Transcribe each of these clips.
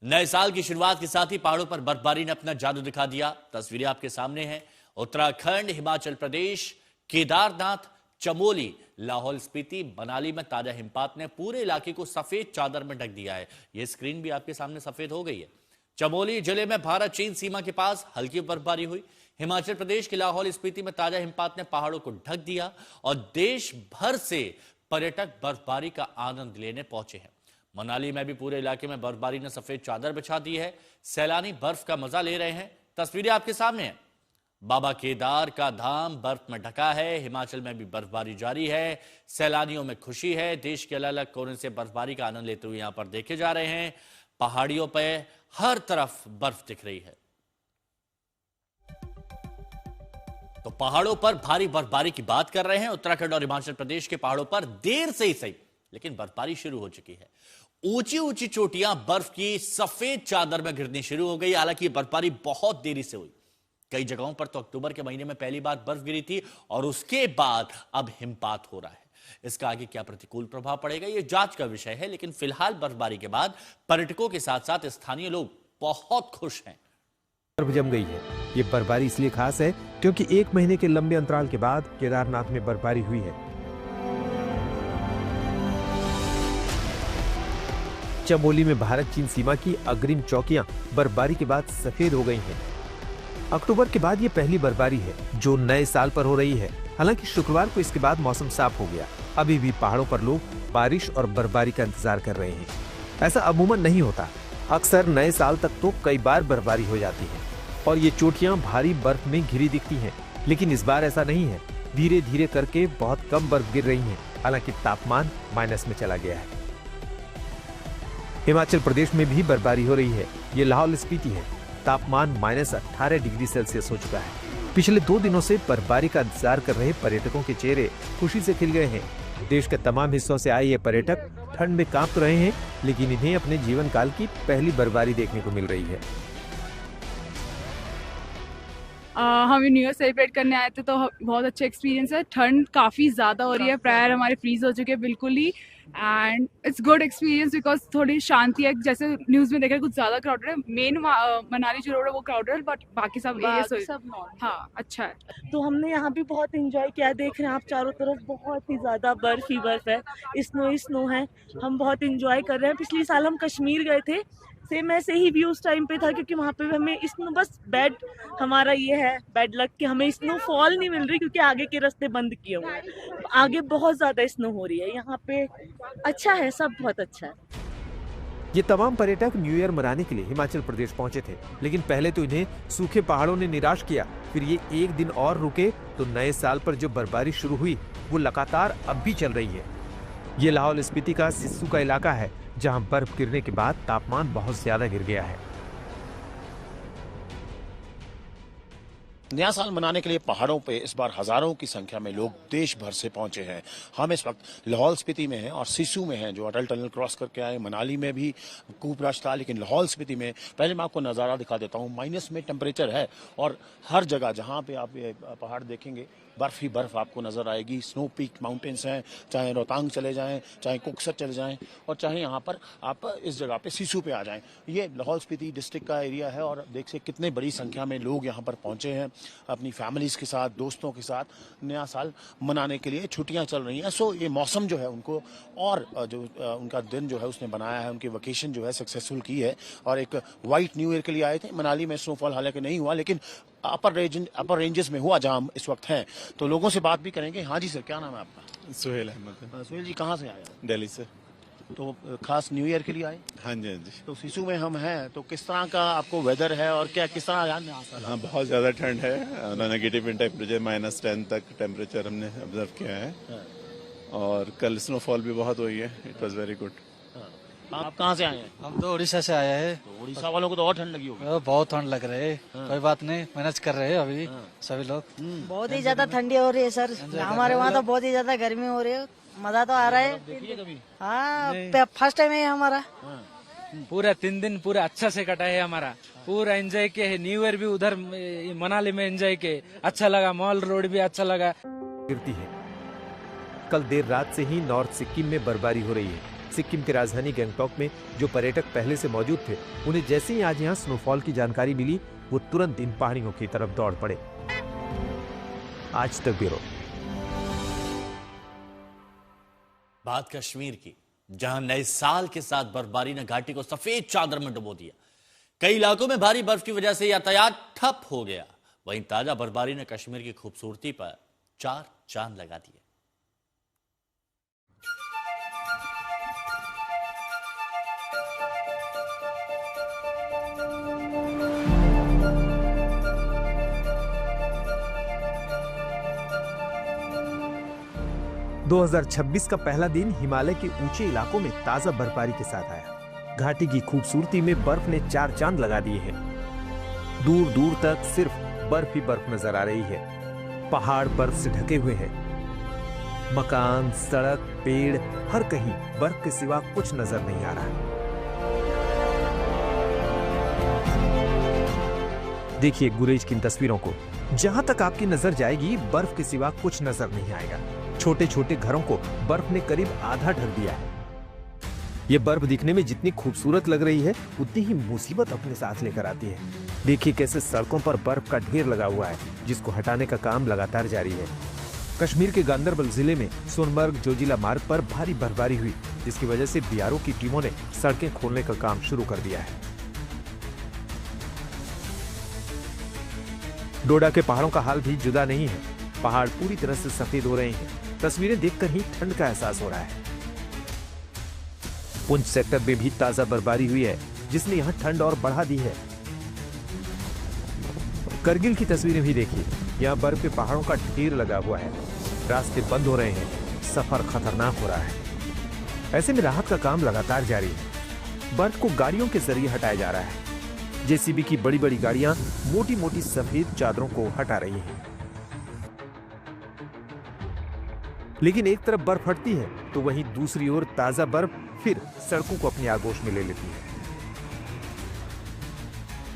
नए साल की शुरुआत के साथ ही पहाड़ों पर बर्फबारी ने अपना जादू दिखा दिया। तस्वीरें आपके सामने हैं। उत्तराखंड, हिमाचल प्रदेश, केदारनाथ, चमोली, लाहौल स्पीति, मनाली में ताजा हिमपात ने पूरे इलाके को सफेद चादर में ढक दिया है। यह स्क्रीन भी आपके सामने सफेद हो गई है। चमोली जिले में भारत चीन सीमा के पास हल्की बर्फबारी हुई। हिमाचल प्रदेश के लाहौल स्पीति में ताजा हिमपात ने पहाड़ों को ढक दिया और देश भर से पर्यटक बर्फबारी का आनंद लेने पहुंचे हैं। मनाली में भी पूरे इलाके में बर्फबारी ने सफेद चादर बिछा दी है। सैलानी बर्फ का मजा ले रहे हैं। तस्वीरें आपके सामने हैं। बाबा केदार का धाम बर्फ में ढका है। हिमाचल में भी बर्फबारी जारी है। सैलानियों में खुशी है। देश के अलग अलग कोने से बर्फबारी का आनंद लेते हुए यहां पर देखे जा रहे हैं। पहाड़ियों पर हर तरफ बर्फ दिख रही है। तो पहाड़ों पर भारी बर्फबारी की बात कर रहे हैं। उत्तराखंड और हिमाचल प्रदेश के पहाड़ों पर देर से ही सही लेकिन बर्फबारी शुरू हो चुकी है। ऊंची ऊंची चोटियां बर्फ की सफेद चादर में गिरनी शुरू हो गई। हालांकि बर्फबारी बहुत देरी से हुई। कई जगहों पर तो अक्टूबर के महीने में पहली बार बर्फ गिरी थी और उसके बाद अब हिमपात हो रहा है। इसका आगे क्या प्रतिकूल प्रभाव पड़ेगा, यह जांच का विषय है। लेकिन फिलहाल बर्फबारी के बाद पर्यटकों के साथ साथ स्थानीय लोग बहुत खुश हैं। बर्फ जम गई है। ये बर्फबारी इसलिए खास है क्योंकि 1 महीने के लंबे अंतराल के बाद केदारनाथ में बर्फबारी हुई है। चमोली में भारत चीन सीमा की अग्रिम चौकियां बर्फबारी के बाद सफेद हो गई हैं। अक्टूबर के बाद ये पहली बर्फबारी है जो नए साल पर हो रही है। हालांकि शुक्रवार को इसके बाद मौसम साफ हो गया। अभी भी पहाड़ों पर लोग बारिश और बर्फबारी का इंतजार कर रहे हैं। ऐसा अमूमन नहीं होता। अक्सर नए साल तक तो कई बार बर्फबारी हो जाती है और ये चोटियां भारी बर्फ में घिरी दिखती हैं। लेकिन इस बार ऐसा नहीं है। धीरे धीरे करके बहुत कम बर्फ गिर रही है। हालांकि तापमान माइनस में चला गया है। हिमाचल प्रदेश में भी बर्फबारी हो रही है। ये लाहौल स्पीति है। तापमान -18 डिग्री सेल्सियस हो चुका है। पिछले 2 दिनों से बर्फबारी का इंतजार कर रहे पर्यटकों के चेहरे खुशी से खिल गए हैं। देश के तमाम हिस्सों से आए ये पर्यटक ठंड में कांप रहे हैं, लेकिन इन्हें अपने जीवन काल की पहली बर्फबारी देखने को मिल रही है। हम न्यू ईयर सेलिब्रेट करने आए थे तो बहुत अच्छा एक्सपीरियंस है। ठंड काफ़ी ज़्यादा हो रही है। पैर हमारे फ्रीज हो चुके हैं बिल्कुल ही। And it's good experience because थोड़ी शांति है। जैसे न्यूज़ में देखा कुछ ज़्यादा क्राउडेड है। मेन मनाली जो रोड है वो क्राउडेड है, बट बाकी सब हाँ अच्छा है। तो हमने यहाँ भी बहुत इंजॉय किया। देख रहे हैं आप चारों तरफ बहुत ही ज़्यादा बर्फ ही बर्फ है। स्नो है। हम बहुत इंजॉय कर रहे हैं। पिछले साल हम कश्मीर गए थे। सेम ऐसे ही व्यू उस टाइम पे था क्योंकि वहाँ पे हमें स्नो बस बैड हमारा ये है बैड लक कि हमें स्नोफॉल नहीं मिल रही क्योंकि आगे के रास्ते बंद किए हुए हैं। आगे बहुत ज़्यादा स्नो हो रही है। यहाँ पे अच्छा है, सब बहुत अच्छा है। ये तमाम पर्यटक न्यू ईयर मनाने के लिए हिमाचल प्रदेश पहुंचे थे, लेकिन पहले तो इन्हें सूखे पहाड़ों ने निराश किया। फिर ये 1 दिन और रुके तो नए साल पर जो बर्फबारी शुरू हुई वो लगातार अब भी चल रही है। ये लाहौल स्पीति का सिस्सू का इलाका है जहां बर्फ गिरने के बाद तापमान बहुत ज्यादा गिर गया है। नया साल मनाने के लिए पहाड़ों पे इस बार हजारों की संख्या में लोग देश भर से पहुंचे हैं। हम इस वक्त लाहौल स्पीति में हैं और सिस्सू में हैं जो अटल टनल क्रॉस करके आए। मनाली में भी खूब रश था, लेकिन लाहौल स्पीति में पहले मैं आपको नज़ारा दिखा देता हूं। माइनस में टेम्परेचर है और हर जगह जहां पे आप ये पहाड़ देखेंगे बर्फ ही बर्फ आपको नजर आएगी। स्नो पीक माउंटेन्स हैं, चाहे रोहतांग चले जाएं, चाहे कुक्सर चले जाएं और चाहे यहाँ पर आप इस जगह पे सिस्सू पे आ जाएं। ये लाहौल स्पीति डिस्ट्रिक्ट का एरिया है और देखिए कितने बड़ी संख्या में लोग यहाँ पर पहुंचे हैं अपनी फैमिलीज के साथ, दोस्तों के साथ नया साल मनाने के लिए। छुट्टियां चल रही हैं, सो ये मौसम जो है उनको और जो उनका दिन जो है उसने बनाया है, उनकी वेकेशन जो है सक्सेसफुल की है। और एक व्हाइट न्यू ईयर के लिए आए थे। मनाली में स्नोफॉल हालांकि नहीं हुआ, लेकिन अपर रेंजेस में हुआ जहां हम इस वक्त हैं। तो लोगों से बात भी करेंगे। हाँ जी सर, क्या नाम है आपका? सुहेल अहमद। सुहेल जी कहाँ से आए? दिल्ली से। तो खास न्यू ईयर के लिए आए? हाँ जी, हाँ जी। तो सिस्सू में हम हैं, तो किस तरह का आपको वेदर है और क्या किस तरह याद? हाँ, बहुत ज़्यादा ठंड है। नेगेटिव इन टेम्परेचर -10 तक टेम्परेचर हमने ऑब्जर्व किया है। और कल स्नोफॉल भी बहुत हुई है। It was very good. आप कहाँ से आए हैं? हम तो उड़ीसा से आए हैं। तो उड़ीसा वालों को तो और ठंड लगी होगी। बहुत ठंड लग रही है। कोई बात नहीं, मैनेज कर रहे हैं अभी सभी लोग। बहुत ही ज्यादा ठंडी हो रही है सर। हमारे वहाँ तो बहुत ही ज्यादा गर्मी हो रही है। मजा तो आ रहा है। हाँ, फर्स्ट टाइम है हमारा। पूरा 3 दिन पूरा अच्छा से कटा है हमारा। पूरा एंजॉय किए है। न्यू ईयर भी उधर मनाली में एंजॉय किए। अच्छा लगा। मॉल रोड भी अच्छा लगा। गिरती है। कल देर रात से ही नॉर्थ सिक्किम में बर्फबारी हो रही है। सिक्किम की राजधानी गैंगटॉक में जो पर्यटक पहले से मौजूद थे, उन्हें जैसे ही आज यहाँ स्नोफॉल की जानकारी मिली, वो तुरंत इन पहाड़ियों की तरफ दौड़ पड़े। आज तक ब्यूरो। बात कश्मीर की, जहां नए साल के साथ बर्फबारी ने घाटी को सफेद चादर में डुबो दिया। कई इलाकों में भारी बर्फ की वजह से यातायात ठप हो गया। वहीं ताजा बर्फबारी ने कश्मीर की खूबसूरती पर 4 चांद लगा दिए। 2026 का पहला दिन हिमालय के ऊंचे इलाकों में ताजा बर्फबारी के साथ आया। घाटी की खूबसूरती में बर्फ ने 4 चांद लगा दिए हैं। दूर दूर तक सिर्फ बर्फ ही बर्फ नजर आ रही है। पहाड़ बर्फ से ढके हुए हैं। मकान, सड़क, पेड़, हर कहीं बर्फ के सिवा कुछ नजर नहीं आ रहा। देखिए गुरेज की इन तस्वीरों को। जहां तक आपकी नजर जाएगी, बर्फ के सिवा कुछ नजर नहीं आएगा। छोटे छोटे घरों को बर्फ ने करीब आधा ढक दिया है। ये बर्फ दिखने में जितनी खूबसूरत लग रही है, उतनी ही मुसीबत अपने साथ लेकर आती है। देखिए कैसे सड़कों पर बर्फ का ढेर लगा हुआ है, जिसको हटाने का काम लगातार जारी है। कश्मीर के गांदरबल जिले में सोनमर्ग जोजिला मार्ग पर भारी बर्फबारी हुई, जिसकी वजह से बीआरओ की टीमों ने सड़कें खोलने का काम शुरू कर दिया है। डोडा के पहाड़ों का हाल भी जुदा नहीं है। पहाड़ पूरी तरह से सफेद हो रहे हैं। तस्वीरें देखकर ही ठंड का एहसास हो रहा है। पुंछ सेक्टर में भी ताजा बर्फबारी हुई है, जिसने यहां ठंड और बढ़ा दी है। करगिल की तस्वीरें भी देखिए। यहाँ बर्फ के पहाड़ों का ढेर लगा हुआ है। रास्ते बंद हो रहे हैं। सफर खतरनाक हो रहा है। ऐसे में राहत का काम लगातार जारी है। बर्फ को गाड़ियों के जरिए हटाया जा रहा है। जेसीबी की बड़ी बड़ी गाड़ियां मोटी मोटी सफेद चादरों को हटा रही हैं। लेकिन एक तरफ बर्फ हटती है तो वहीं दूसरी ओर ताजा बर्फ फिर सड़कों को अपनी आगोश में ले लेती है।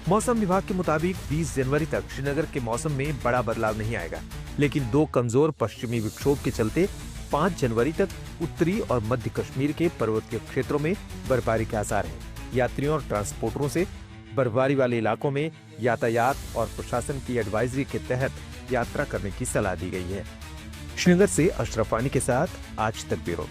मौसम विभाग के मुताबिक 20 जनवरी तक श्रीनगर के मौसम में बड़ा बदलाव नहीं आएगा, लेकिन 2 कमजोर पश्चिमी विक्षोभ के चलते 5 जनवरी तक उत्तरी और मध्य कश्मीर के पर्वतीय क्षेत्रों में बर्फबारी के आसार हैं। यात्रियों और ट्रांसपोर्टरों से बर्फबारी वाले इलाकों में यातायात और प्रशासन की एडवाइजरी के तहत यात्रा करने की सलाह दी गई है। श्रीनगर से अशरफ वानी के साथ आज तक ब्यूरो।